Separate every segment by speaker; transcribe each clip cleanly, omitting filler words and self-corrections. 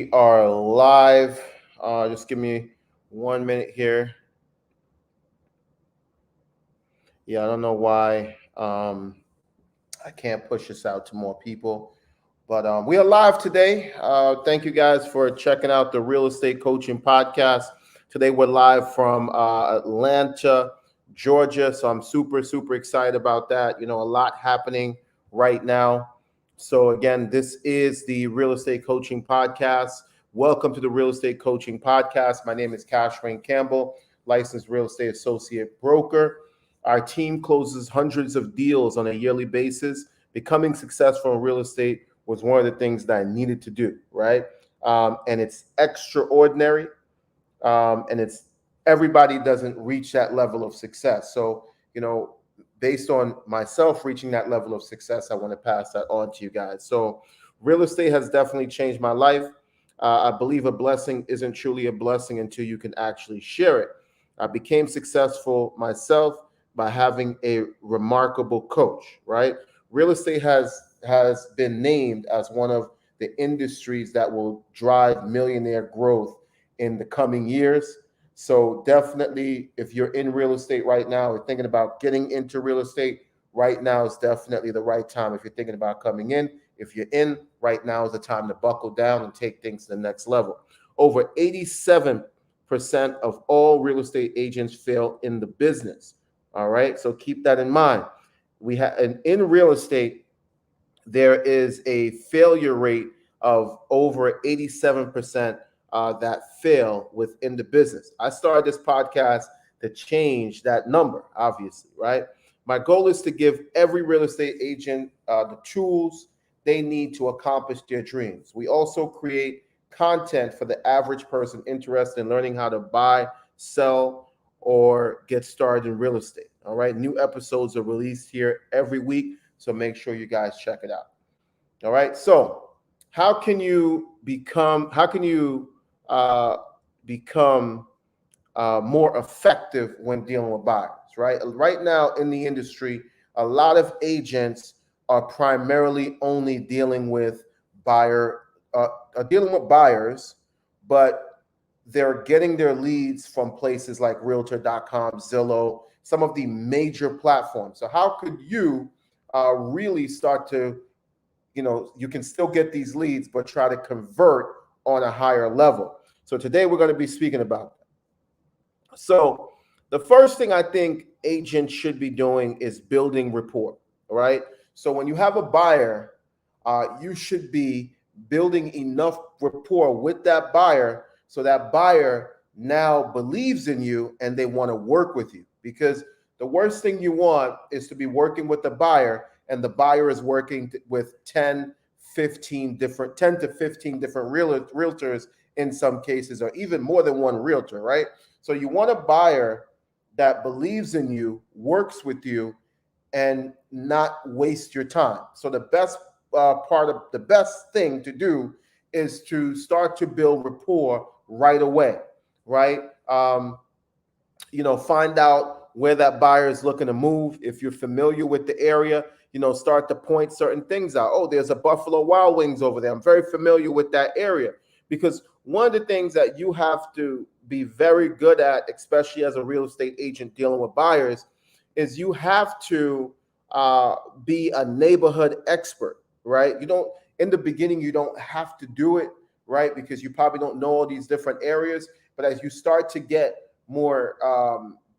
Speaker 1: We are live. Just give me 1 minute here. Yeah, I don't know why I can't push this out to more people, but we are live today. Thank you guys for checking out the Real Estate Coaching Podcast. Today we're live from Atlanta, Georgia. So I'm super excited about that. A lot happening right now. So again, this is the Real Estate Coaching Podcast. Welcome to the Real Estate Coaching Podcast. My name is Kash-Wayne Campbell, licensed real estate associate broker. Our team closes hundreds of deals on a yearly basis. Becoming successful in real estate was one of the things that I needed to do, right? And it's extraordinary. And it's everybody doesn't reach that level of success. So, based on myself reaching that level of success, I want to pass that on to you guys. So, real estate has definitely changed my life. I believe a blessing isn't truly a blessing until you can actually share it. I became successful myself by having a remarkable coach, right? Real estate has been named as one of the industries that will drive millionaire growth in the coming years. So definitely, if you're in real estate right now or thinking about getting into real estate, right now is definitely the right time. If you're thinking about coming in, if you're in, right now is the time to buckle down and take things to the next level. Over 87% of all real estate agents fail in the business. All right, so keep that in mind. We have, and in real estate, there is a failure rate of over 87% that fail within the business. I started this podcast to change that number, obviously, right? My goal is to give every real estate agent the tools they need to accomplish their dreams. We also create content for the average person interested in learning how to buy, sell, or get started in real estate. All right. New episodes are released here every week. So make sure you guys check it out. All right. So how can you become more effective when dealing with buyers, right? Right now in the industry, a lot of agents are primarily only dealing with buyers, but they're getting their leads from places like Realtor.com, Zillow, some of the major platforms. So how could you really start to, you can still get these leads, but try to convert on a higher level. So today we're going to be speaking about that. So the first thing I think agents should be doing is building rapport, right? So when you have a buyer, you should be building enough rapport with that buyer so that buyer now believes in you and they want to work with you. Because the worst thing you want is to be working with the buyer and the buyer is working with 10 to 15 different realtors in some cases, or even more than one realtor, right? So you want a buyer that believes in you, works with you, and not waste your time. So the best thing to do is to start to build rapport right away, right? Find out where that buyer is looking to move. If you're familiar with the area, start to point certain things out. Oh, there's a Buffalo Wild Wings over there. I'm very familiar with that area. Because one of the things that you have to be very good at, especially as a real estate agent dealing with buyers, is you have to be a neighborhood expert, right? In the beginning, you don't have to do it, right? Because you probably don't know all these different areas. But as you start to get more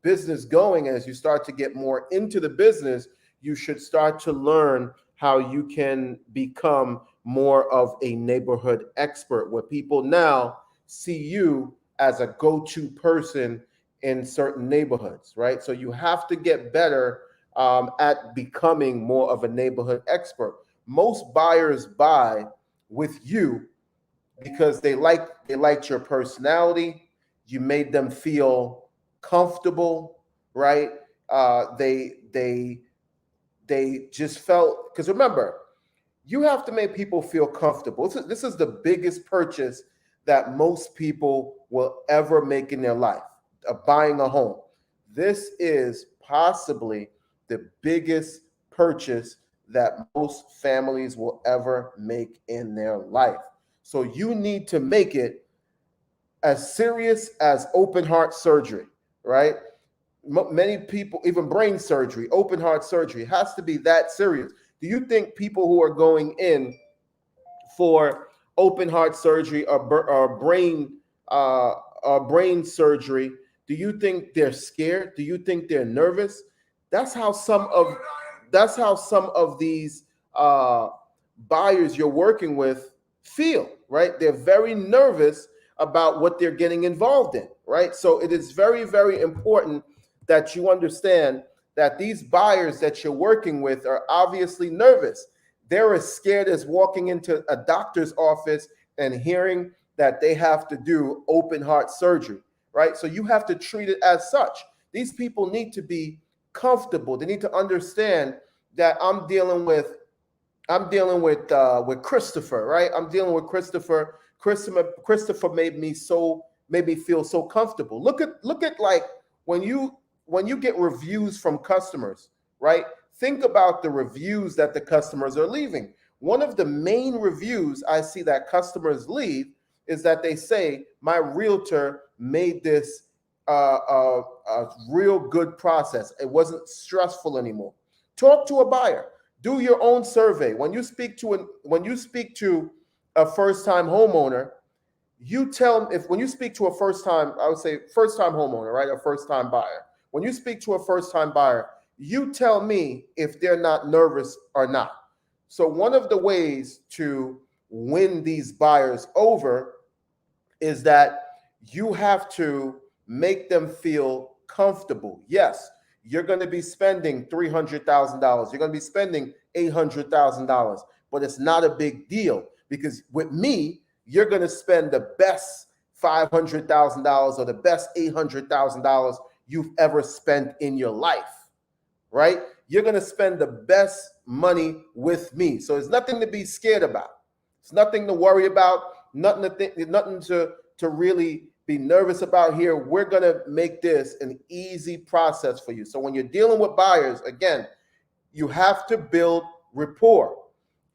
Speaker 1: business going, as you start to get more into the business, you should start to learn how you can become more of a neighborhood expert, where people now see you as a go-to person in certain neighborhoods, right? So you have to get better at becoming more of a neighborhood expert. Most buyers buy with you because they liked your personality. You made them feel comfortable, right? They just felt, because remember, you have to make people feel comfortable. This is the biggest purchase that most people will ever make in their life, buying a home. This is possibly the biggest purchase that most families will ever make in their life. So you need to make it as serious as open heart surgery, right? Many people, even brain surgery, open heart surgery, has to be that serious. Do you think people who are going in for open heart surgery or brain surgery, do you think they're scared? Do you think they're nervous? That's how some of that's how some of these uh, buyers you're working with feel, right? They're very nervous about what they're getting involved in, right? So it is very, very important that you understand that these buyers that you're working with are obviously nervous. They're as scared as walking into a doctor's office and hearing that they have to do open heart surgery, right? So you have to treat it as such. These people need to be comfortable. They need to understand that I'm dealing with Christopher, right? I'm dealing with Christopher. Christopher made me feel so comfortable. Look at like when you get reviews from customers, right? Think about the reviews that the customers are leaving. One of the main reviews I see that customers leave is that they say my realtor made this a real good process. It wasn't stressful anymore. Talk to a buyer. Do your own survey. When you speak to a first-time homeowner, you tell them, if when you speak to a first-time, I would say first-time homeowner, right? A first-time buyer. When you speak to a first-time buyer, you tell me if they're not nervous or not. So one of the ways to win these buyers over is that you have to make them feel comfortable. Yes, you're going to be spending $300,000. You're going to be spending $800,000, but it's not a big deal because with me, you're going to spend the best $500,000 or the best $800,000 you've ever spent in your life, right? You're going to spend the best money with me. So it's nothing to be scared about. It's nothing to worry about, nothing to really be nervous about here. We're going to make this an easy process for you. So when you're dealing with buyers, again, you have to build rapport.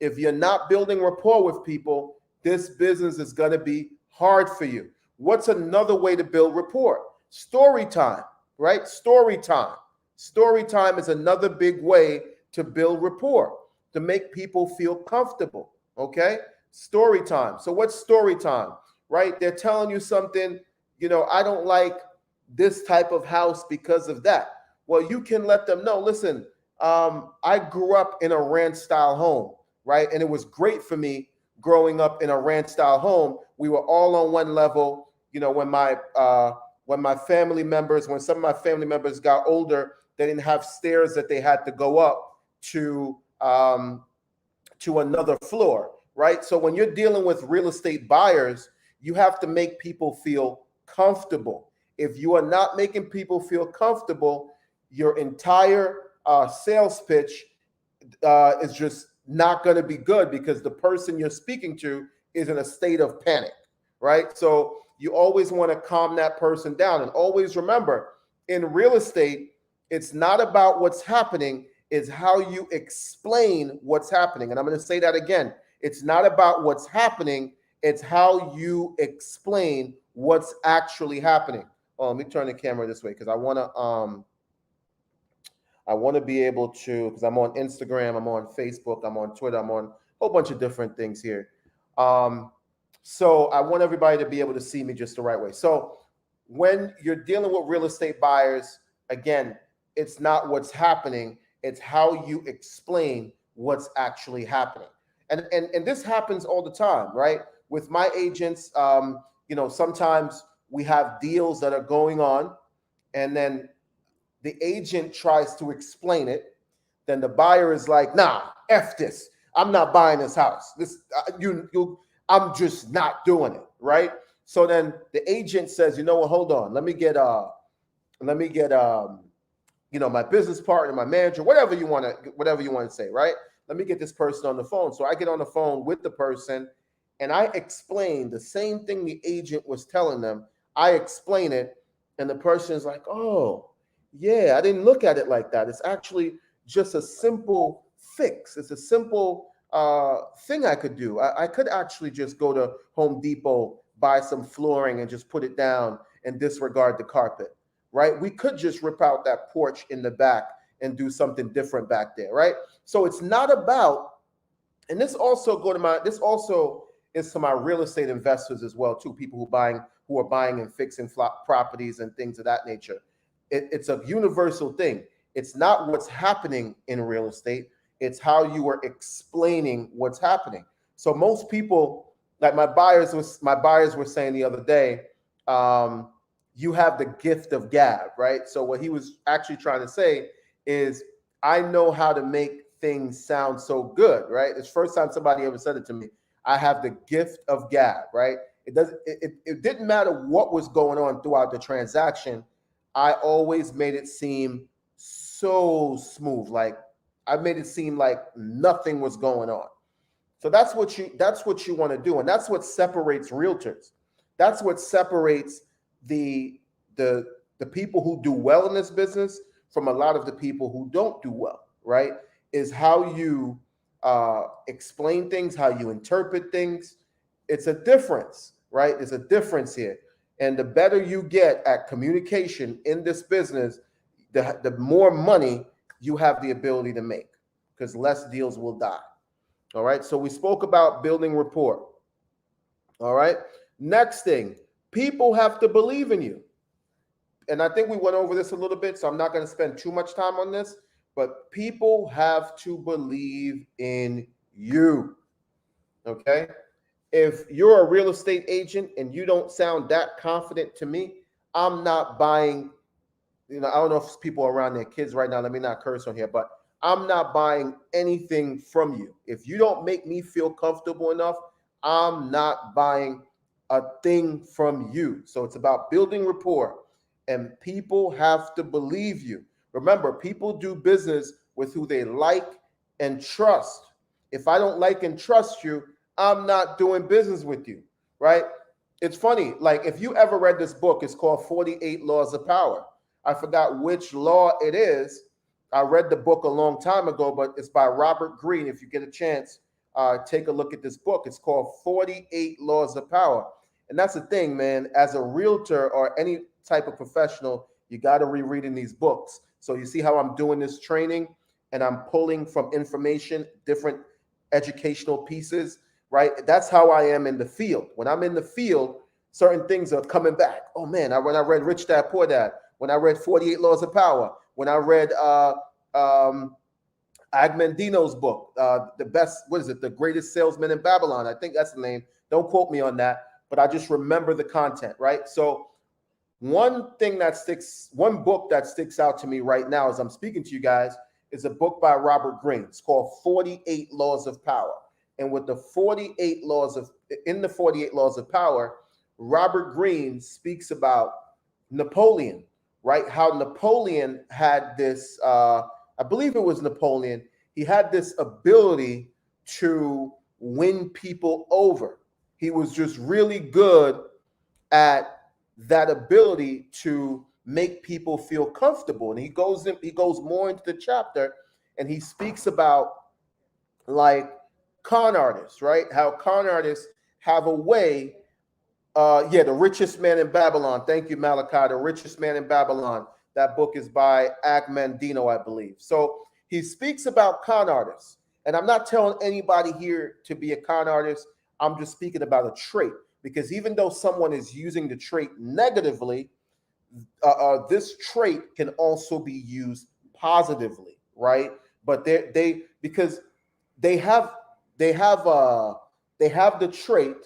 Speaker 1: If you're not building rapport with people, this business is going to be hard for you. What's another way to build rapport? Story time, right? Story time. Story time is another big way to build rapport, to make people feel comfortable, okay? Story time. So what's story time, right? They're telling you something, I don't like this type of house because of that. Well, you can let them know, listen, I grew up in a ranch style home, right? And it was great for me growing up in a ranch style home. We were all on one level. When some of my family members got older, they didn't have stairs that they had to go up to another floor, right? So when you're dealing with real estate buyers, you have to make people feel comfortable. If you are not making people feel comfortable, your entire sales pitch is just not going to be good because the person you're speaking to is in a state of panic, right? So you always want to calm that person down. And always remember, in real estate, it's not about what's happening, it's how you explain what's happening. And I'm going to say that again. It's not about what's happening, it's how you explain what's actually happening. Oh, let me turn the camera this way because I want to be able to, because I'm on Instagram, I'm on Facebook, I'm on Twitter, I'm on a whole bunch of different things here. So I want everybody to be able to see me just the right way. So when you're dealing with real estate buyers, again, it's not what's happening, it's how you explain what's actually happening. And this happens all the time, right? With my agents, sometimes we have deals that are going on, and then the agent tries to explain it. Then the buyer is like, nah, F this. I'm not buying this house. I'm just not doing it, right? So then the agent says, you know what, hold on. Let me get my business partner, my manager, whatever you want to say, right? Let me get this person on the phone. So I get on the phone with the person and I explain the same thing the agent was telling them. I explain it and the person is like, oh, yeah, I didn't look at it like that. It's actually just a simple fix. It's a simple thing I could do. I could actually just go to Home Depot, buy some flooring, and just put it down and disregard the carpet, right? We could just rip out that porch in the back and do something different back there, right? So it's not about, and this also this also is to my real estate investors as well too, people who are buying and fixing properties and things of that nature. It's a universal thing. It's not what's happening in real estate. It's how you are explaining what's happening. So most people, like my buyers were saying the other day, you have the gift of gab, right? So what he was actually trying to say is, I know how to make things sound so good, right? It's the first time somebody ever said it to me. I have the gift of gab, right? It didn't matter what was going on throughout the transaction. I always made it seem so smooth. Like I made it seem like nothing was going on. So that's what you want to do. And that's what separates realtors. That's what separates the people who do well in this business from a lot of the people who don't do well, right? Is how you explain things, how you interpret things. It's a difference, right? There's a difference here. And the better you get at communication in this business, the more money you have the ability to make, because less deals will die. All right. So we spoke about building rapport. All right. Next thing, people have to believe in you. And I think we went over this a little bit, so I'm not going to spend too much time on this, but people have to believe in you. Okay. If you're a real estate agent and you don't sound that confident to me, I'm not buying, I don't know if people are around their kids right now. Let me not curse on here, but I'm not buying anything from you. If you don't make me feel comfortable enough, I'm not buying a thing from you. So it's about building rapport, and people have to believe you. Remember, people do business with who they like and trust. If I don't like and trust you, I'm not doing business with you, right? It's funny. Like if you ever read this book, it's called 48 Laws of Power. I forgot which law it is. I read the book a long time ago, but it's by Robert Greene. If you get a chance, take a look at this book. It's called 48 Laws of Power. And that's the thing, man. As a realtor or any type of professional, you got to rereading these books. So you see how I'm doing this training and I'm pulling from information, different educational pieces, right? That's how I am in the field. When I'm in the field, certain things are coming back. Oh man, when I read Rich Dad Poor Dad, when I read 48 Laws of Power, when I read Agmendino's book, The Greatest Salesman in Babylon. I think that's the name. Don't quote me on that, but I just remember the content, right? So one book that sticks out to me right now as I'm speaking to you guys is a book by Robert Greene. It's called 48 Laws of Power. And with the 48 Laws of Power, Robert Greene speaks about Napoleon, right? How Napoleon had this, I believe it was Napoleon, he had this ability to win people over. He was just really good at that ability to make people feel comfortable. And he goes more into the chapter and he speaks about like con artists, right? How con artists have a way. The Richest Man in Babylon. Thank you, Malachi. The Richest Man in Babylon. That book is by Agmendino, I believe. So he speaks about con artists. And I'm not telling anybody here to be a con artist. I'm just speaking about a trait. Because even though someone is using the trait negatively, this trait can also be used positively, right? But because they have the trait,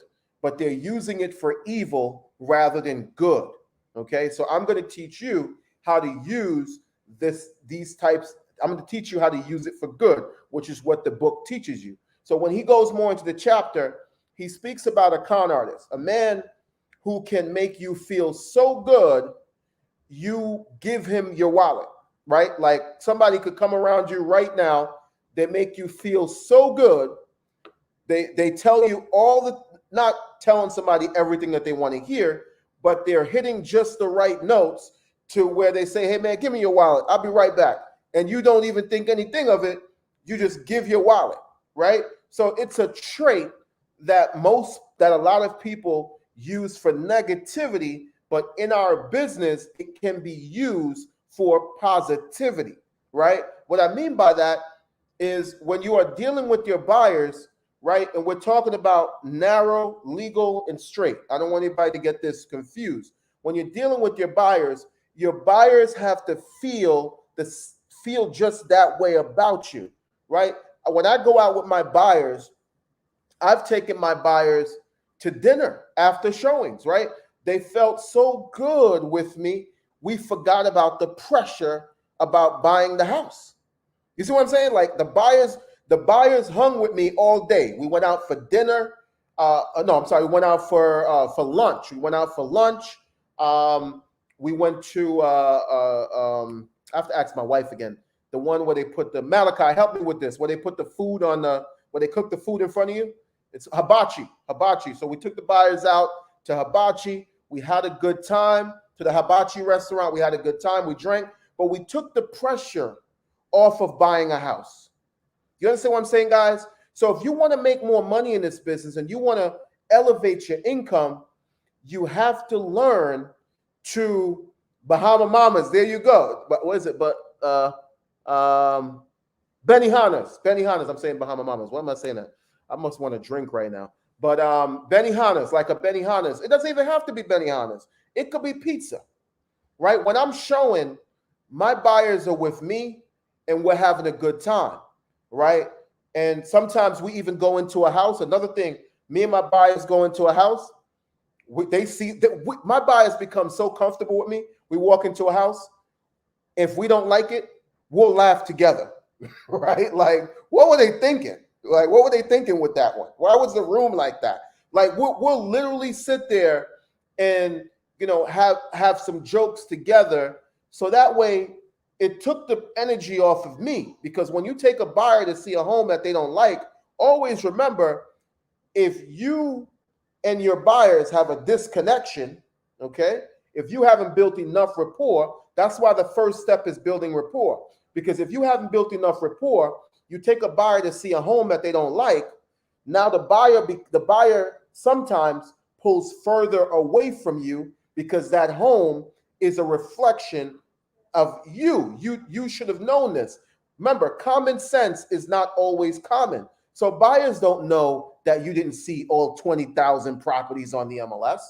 Speaker 1: but they're using it for evil rather than good. Okay, so I'm going to teach you how to use these types. I'm going to teach you how to use it for good, which is what the book teaches you. So when he goes more into the chapter, he speaks about a con artist, a man who can make you feel so good, you give him your wallet, right? Like somebody could come around you right now, they make you feel so good, they tell you not telling somebody everything that they want to hear, but they're hitting just the right notes to where they say, hey man, give me your wallet, I'll be right back. And you don't even think anything of it, you just give your wallet, right? So it's a trait that a lot of people use for negativity, but in our business, it can be used for positivity, right? What I mean by that is when you are dealing with your buyers, right? And we're talking about narrow, legal, and straight. I don't want anybody to get this confused. When you're dealing with your buyers have to feel just that way about you, right? When I go out with my buyers, I've taken my buyers to dinner after showings, right? They felt so good with me, we forgot about the pressure about buying the house. You see what I'm saying? Like the buyers hung with me all day. We went out for dinner. No, I'm sorry. We went out for lunch. We went out for lunch. We went to. I have to ask my wife again. The one where they put the Malachi. Help me with this. Where they put the food on the. Where they cook the food in front of you. It's hibachi. Hibachi. So we took the buyers out to hibachi. We had a good time. To the hibachi restaurant. We had a good time. We drank, but we took the pressure off of buying a house. You understand what I'm saying, guys? So if you want to make more money in this business and you want to elevate your income, you have to learn to Bahama Mamas. There you go. But what is it? But Benihanas. Benihanas. I'm saying Bahama Mamas. Why am I saying that? I must want to drink right now. But Benihanas, like a Benihanas. It doesn't even have to be Benihanas. It could be pizza, right? When I'm showing, my buyers are with me and we're having a good time, right? And sometimes we even go into a house. Another thing, me and my buyers go into a house. They see that my buyers become so comfortable with me. We walk into a house. If we don't like it, we'll laugh together, right? Like, what were they thinking? Like, what were they thinking with that one? Why was the room like that? Like, we'll literally sit there and, you know, have some jokes together. So that way it took the energy off of me, because when you take a buyer to see a home that they don't like, always remember, if you and your buyers have a disconnection, okay, if you haven't built enough rapport, that's why the first step is building rapport. Because if you haven't built enough rapport, you take a buyer to see a home that they don't like. Now the buyer sometimes pulls further away from you, because that home is a reflection of you. You should have known this. Remember, common sense is not always common. So buyers don't know that you didn't see all 20,000 properties on the MLS.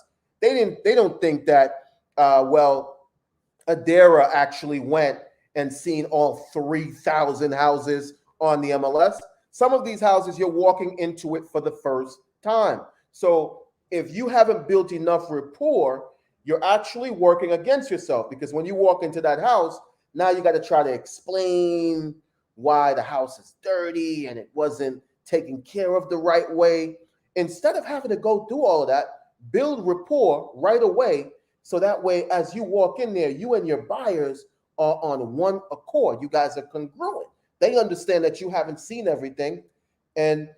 Speaker 1: They don't think that Adara actually went and seen all 3,000 houses on the MLS. Some of these houses you're walking into it for the first time. So if you haven't built enough rapport, you're actually working against yourself, because when you walk into that house, now you got to try to explain why the house is dirty and it wasn't taken care of the right way. Instead of having to go through all of that, build rapport right away. So that way, as you walk in there, you and your buyers are on one accord. You guys are congruent. They understand that you haven't seen everything. And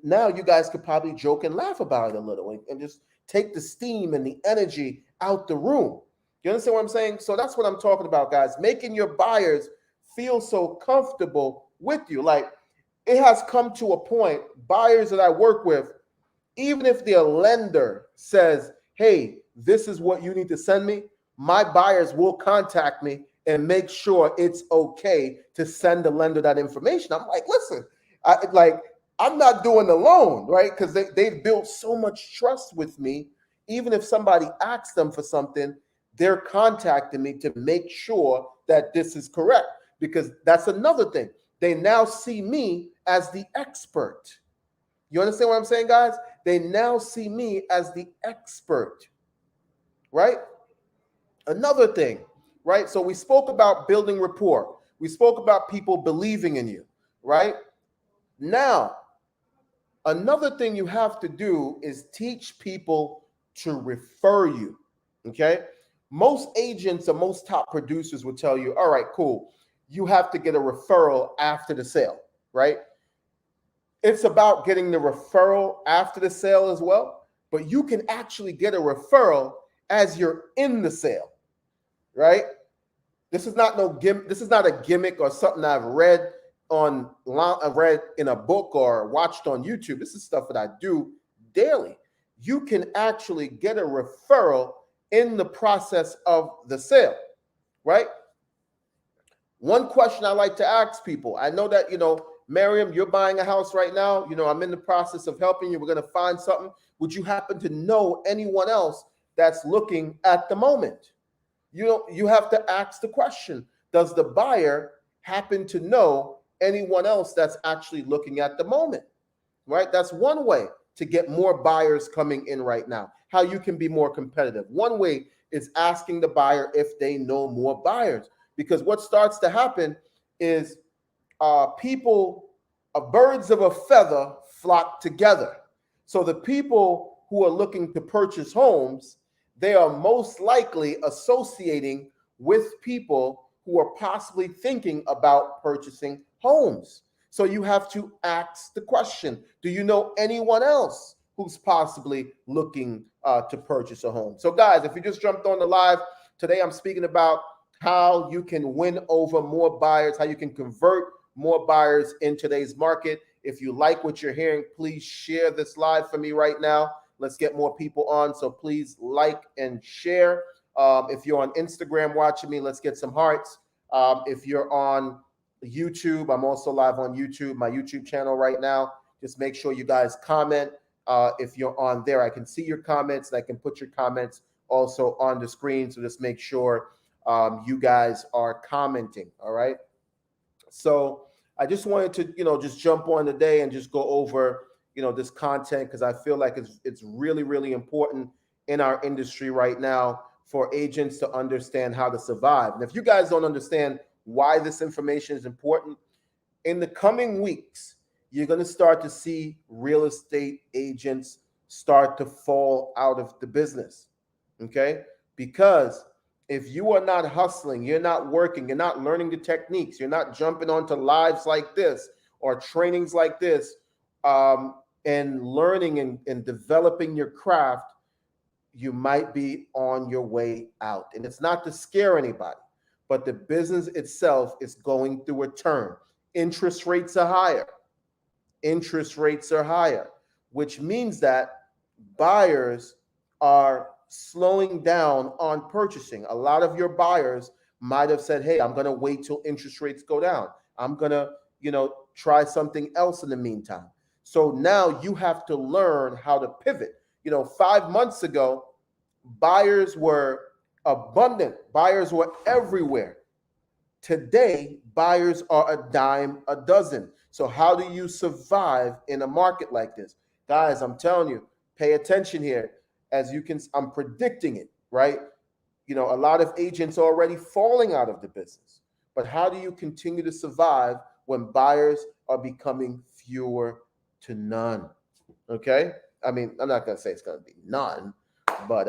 Speaker 1: now you guys could probably joke and laugh about it a little and just take the steam and the energy out the room. You understand what I'm saying? So that's what I'm talking about, guys. Making your buyers feel so comfortable with you. Like, it has come to a point, buyers that I work with, even if their lender says, hey, this is what you need to send me, my buyers will contact me and make sure it's okay to send the lender that information. I'm like, listen, I'm not doing the loan, right? Because they've built so much trust with me. Even if somebody asks them for something, they're contacting me to make sure that this is correct. Because that's another thing. They now see me as the expert. You understand what I'm saying, guys? They now see me as the expert, right? Another thing, right? So we spoke about building rapport. We spoke about people believing in you, right? Now, another thing you have to do is teach people to refer you, okay? Most agents or most top producers will tell you, all right, cool, you have to get a referral after the sale, right? It's about getting the referral after the sale as well, but you can actually get a referral as you're in the sale, right? This is not a gimmick or something I've read. read in a book or watched on YouTube. This is stuff that I do daily. You can actually get a referral in the process of the sale, right? One question I like to ask people, I know that, Miriam, you're buying a house right now. I'm in the process of helping you. We're going to find something. Would you happen to know anyone else that's looking at the moment? You have to ask the question, does the buyer happen to know anyone else that's actually looking at the moment, right? That's one way to get more buyers coming in right now, how you can be more competitive. One way is asking the buyer if they know more buyers, because what starts to happen is birds of a feather flock together. So the people who are looking to purchase homes, they are most likely associating with people who are possibly thinking about purchasing homes. So you have to ask the question, do you know anyone else who's possibly looking to purchase a home? So guys, if you just jumped on the live, today I'm speaking about how you can win over more buyers, how you can convert more buyers in today's market. If you like what you're hearing, please share this live for me right now. Let's get more people on. So please like and share. If you're on Instagram watching me, let's get some hearts. If you're on YouTube, I'm also live on YouTube, my YouTube channel right now. Just make sure you guys comment. If you're on there, I can see your comments and I can put your comments also on the screen. So just make sure you guys are commenting. All right. So I just wanted to, just jump on today and just go over, this content, because I feel like it's really, really important in our industry right now for agents to understand how to survive. And if you guys don't understand why this information is important, in the coming weeks, you're going to start to see real estate agents start to fall out of the business. Okay? Because if you are not hustling, you're not working, you're not learning the techniques, you're not jumping onto lives like this or trainings like this, and learning and developing your craft, you might be on your way out. And it's not to scare anybody, but the business itself is going through a turn. Interest rates are higher. Interest rates are higher, which means that buyers are slowing down on purchasing. A lot of your buyers might have said, hey, I'm going to wait till interest rates go down. I'm going to, try something else in the meantime. So now you have to learn how to pivot. 5 months ago, buyers were abundant. Buyers were everywhere. Today, buyers are a dime a dozen. So how do you survive in a market like this? Guys, I'm telling you, pay attention here. As you can, I'm predicting it, right? A lot of agents are already falling out of the business. But how do you continue to survive when buyers are becoming fewer to none? Okay? I mean, I'm not going to say it's going to be none, but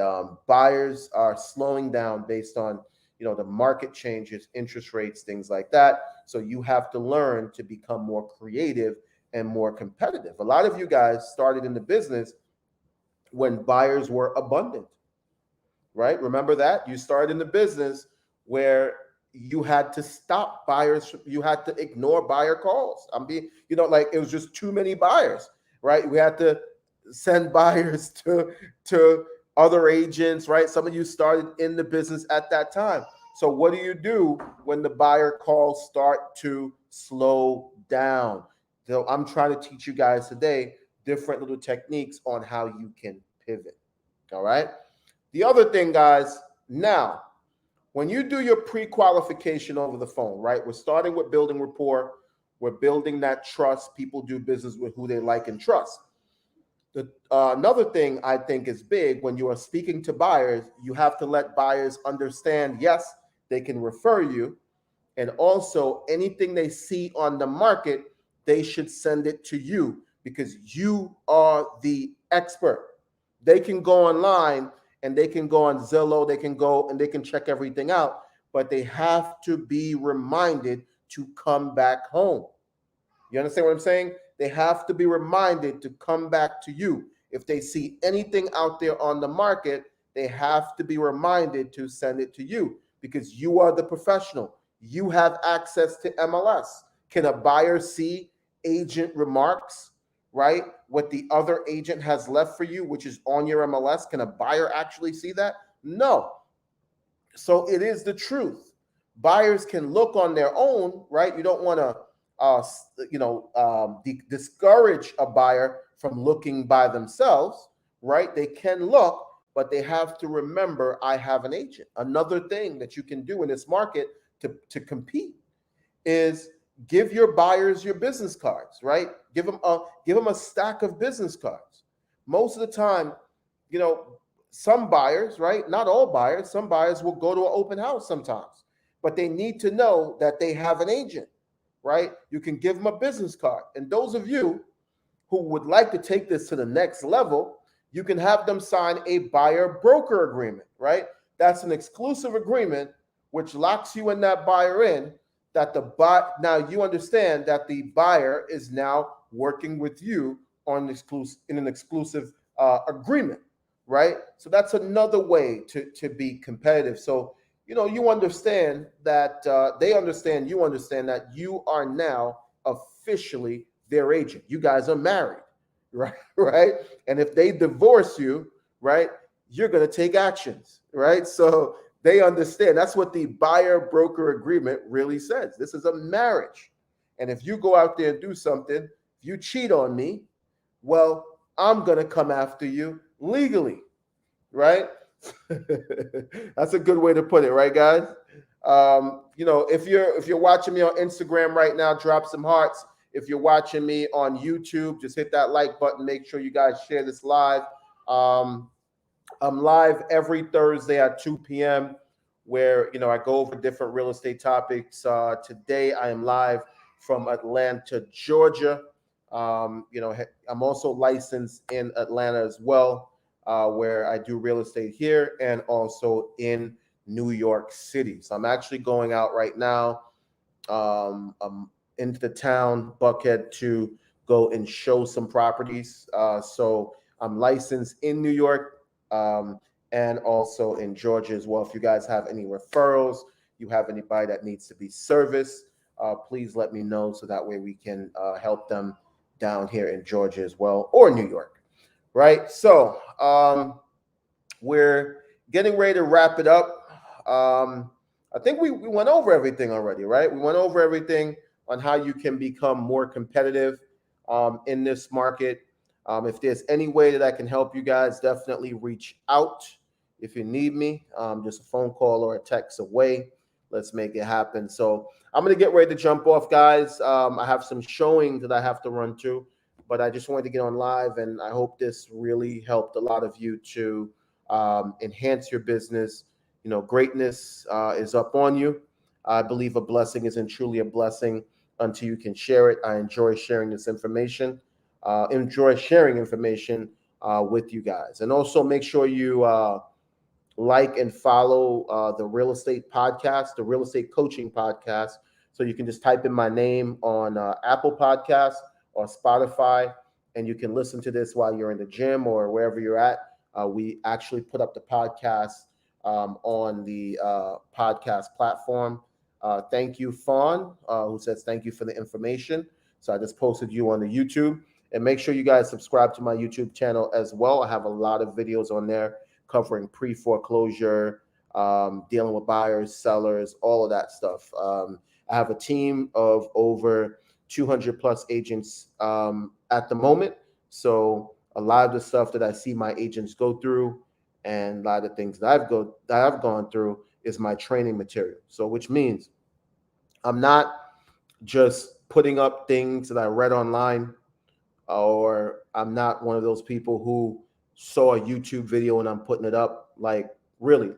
Speaker 1: buyers are slowing down based on, the market changes, interest rates, things like that. So you have to learn to become more creative and more competitive. A lot of you guys started in the business when buyers were abundant, right? Remember that? You started in the business where you had to stop buyers. You had to ignore buyer calls. Like it was just too many buyers, right? We had to send buyers to other agents, right? Some of you started in the business at that time. So what do you do when the buyer calls start to slow down? So I'm trying to teach you guys today different little techniques on how you can pivot. All right. The other thing, guys, now, when you do your pre-qualification over the phone, right? We're starting with building rapport. We're building that trust. People do business with who they like and trust. Another thing I think is big when you are speaking to buyers, you have to let buyers understand, yes, they can refer you. And also anything they see on the market, they should send it to you because you are the expert. They can go online and they can go on Zillow, they can go and they can check everything out, but they have to be reminded to come back home. You understand what I'm saying? They have to be reminded to come back to you. If they see anything out there on the market, they have to be reminded to send it to you because you are the professional. You have access to MLS. Can a buyer see agent remarks, right? What the other agent has left for you, which is on your MLS? Can a buyer actually see that? No. So it is the truth. Buyers can look on their own, right? You don't want to, discourage a buyer from looking by themselves, right? They can look, but they have to remember, I have an agent. Another thing that you can do in this market to compete is give your buyers your business cards, right? Give them a stack of business cards. Most of the time, you know, some buyers, right? Not all buyers, some buyers will go to an open house sometimes, but they need to know that they have an agent, right? You can give them a business card. And those of you who would like to take this to the next level, you can have them sign a buyer broker agreement, right? That's an exclusive agreement which locks you and that buyer in, that now you understand that the buyer is now working with you on an exclusive agreement, right? So that's another way to be competitive. So you understand that they understand, you understand that you are now officially their agent. You guys are married, right? Right. And if they divorce you, right, you're going to take actions, right? So they understand. That's what the buyer broker agreement really says. This is a marriage. And if you go out there and do something, if you cheat on me, well, I'm going to come after you legally, right? That's a good way to put it, right, guys? If you're watching me on Instagram right now, drop some hearts. If you're watching me on YouTube, just hit that like button. Make sure you guys share this live. I'm live every Thursday at 2 p.m. where I go over different real estate topics. Today I am live from Atlanta, Georgia. I'm also licensed in Atlanta as well, where I do real estate here, and also in New York City. So I'm actually going out right now into the town, Buckhead, to go and show some properties. So I'm licensed in New York and also in Georgia as well. If you guys have any referrals, you have anybody that needs to be serviced, please let me know so that way we can help them down here in Georgia as well, or New York, right? So we're getting ready to wrap it up. I think we went over everything already, right? We went over everything on how you can become more competitive in this market. If there's any way that I can help you guys, definitely reach out if you need me. Just a phone call or a text away. Let's make it happen. So I'm going to get ready to jump off, guys. I have some showings that I have to run to, but I just wanted to get on live, and I hope this really helped a lot of you to enhance your business. Greatness is up on you. I believe a blessing isn't truly a blessing until you can share it. I enjoy sharing this information. Enjoy sharing information with you guys. And also make sure you like and follow the Real Estate Podcast, the Real Estate Coaching Podcast. So you can just type in my name on Apple Podcasts or Spotify, and you can listen to this while you're in the gym or wherever you're at. We actually put up the podcast on the podcast platform. Thank you, Fawn, who says thank you for the information. So I just posted you on the YouTube. And make sure you guys subscribe to my YouTube channel as well. I have a lot of videos on there covering pre-foreclosure, dealing with buyers, sellers, all of that stuff. I have a team of over 200 plus agents at the moment. So a lot of the stuff that I see my agents go through and a lot of things that I've gone through is my training material. So which means I'm not just putting up things that I read online, or I'm not one of those people who saw a YouTube video and I'm putting it up. Like, really,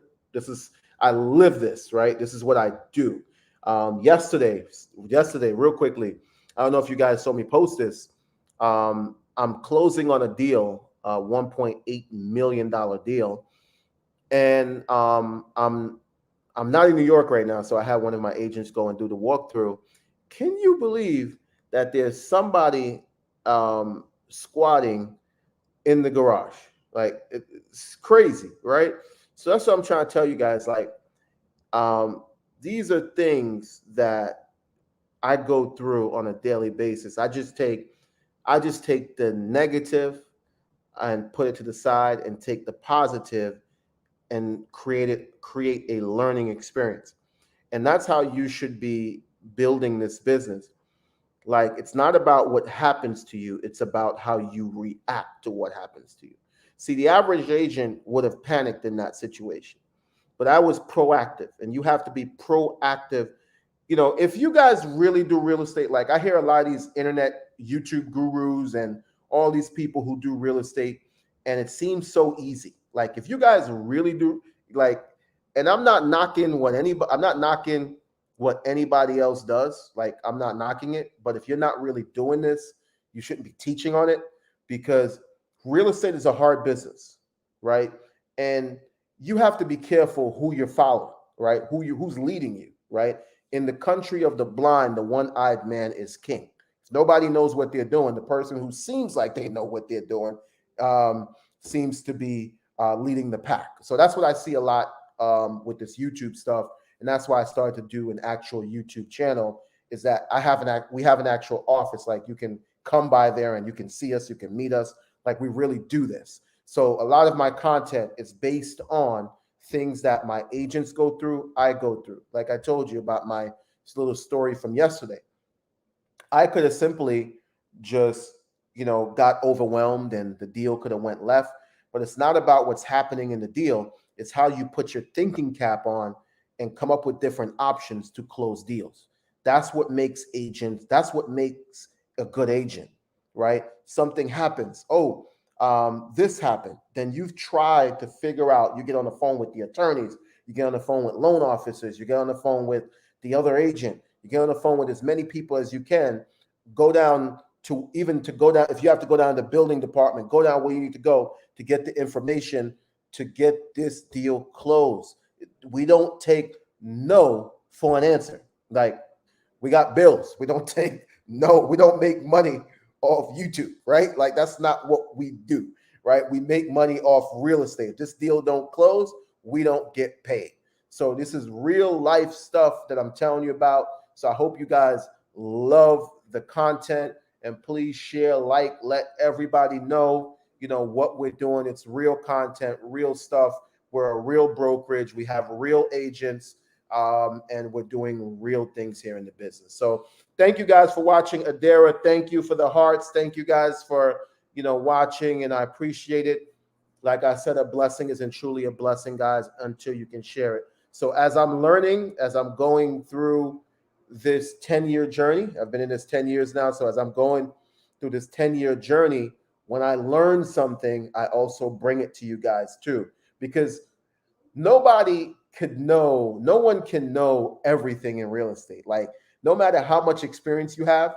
Speaker 1: I live this, right? This is what I do. Yesterday, real quickly, I don't know if you guys saw me post this. I'm closing on a deal, a $1.8 million deal. And I'm not in New York right now, so I had one of my agents go and do the walkthrough. Can you believe that there's somebody squatting in the garage? Like, it's crazy, right? So that's what I'm trying to tell you guys. Like, these are things that I go through on a daily basis. I just take the negative and put it to the side and take the positive and create a learning experience. And that's how you should be building this business. Like, it's not about what happens to you, it's about how you react to what happens to you. See, the average agent would have panicked in that situation, but I was proactive, and you have to be proactive. If you guys really do real estate, like I hear a lot of these internet YouTube gurus and all these people who do real estate, and it seems so easy. Like, if you guys really do, like, and I'm not knocking what anybody else does. Like, I'm not knocking it, but if you're not really doing this, you shouldn't be teaching on it, because real estate is a hard business, right? And you have to be careful who you're following, right? Who's leading you, right? In the country of the blind, the one-eyed man is king. If nobody knows what they're doing, the person who seems like they know what they're doing seems to be leading the pack. So that's what I see a lot with this YouTube stuff, and that's why I started to do an actual YouTube channel. Is that we have an actual office. Like, you can come by there and you can see us, you can meet us. Like, we really do this. So a lot of my content is based on things that my agents go through, I go through. Like I told you about my little story from yesterday. I could have simply just, got overwhelmed and the deal could have went left. But it's not about what's happening in the deal. It's how you put your thinking cap on and come up with different options to close deals. That's what makes a good agent, right? Something happens. Oh, this happened. Then you've tried to figure out, you get on the phone with the attorneys, you get on the phone with loan officers, you get on the phone with the other agent, you get on the phone with as many people as you can, go down to go down, if you have to go down to the building department, go down where you need to go to get the information to get this deal closed. We don't take no for an answer. Like, we got bills. We don't take no, we don't make money off YouTube, right? Like, that's not what we do, right? We make money off real estate. If this deal don't close, we don't get paid. So this is real life stuff that I'm telling you about. So I hope you guys love the content, and please share, let everybody know, what we're doing. It's real content, real stuff. We're a real brokerage. We have real agents, and we're doing real things here in the business. So thank you guys for watching. Adara, thank you for the hearts. Thank you guys for, watching, and I appreciate it. Like I said, a blessing isn't truly a blessing, guys, until you can share it. So as I'm learning, as I'm going through this 10-year journey, I've been in this 10 years now. So as I'm going through this 10-year journey, when I learn something, I also bring it to you guys too, because no one can know everything in real estate. Like, no matter how much experience you have,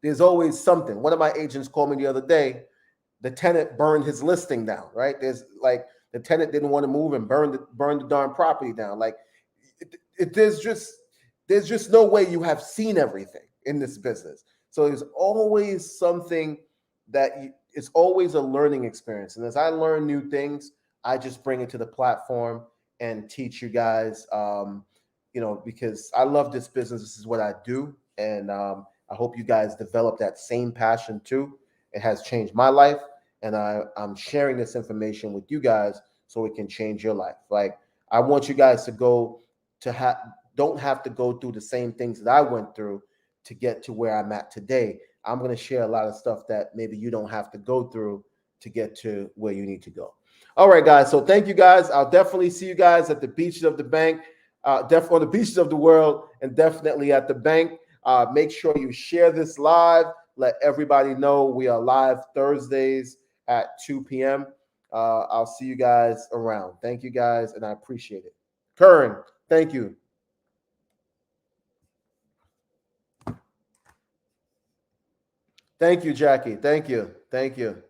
Speaker 1: there's always something. One of my agents called me the other day. The tenant burned his listing down, right? There's like, the tenant didn't want to move and burned the darn property down. Like, there's just no way you have seen everything in this business. So there's always something it's always a learning experience. And as I learn new things, I just bring it to the platform and teach you guys, because I love this business. This is what I do. And I hope you guys develop that same passion too. It has changed my life. And I'm sharing this information with you guys so it can change your life. Like, I want you guys to don't have to go through the same things that I went through to get to where I'm at today. I'm going to share a lot of stuff that maybe you don't have to go through to get to where you need to go. All right, guys. So thank you, guys. I'll definitely see you guys at the beaches of the bank, definitely on the beaches of the world, and definitely at the bank. Make sure you share this live. Let everybody know we are live Thursdays at 2 p.m. I'll see you guys around. Thank you, guys, and I appreciate it. Curran, thank you. Thank you, Jackie. Thank you. Thank you.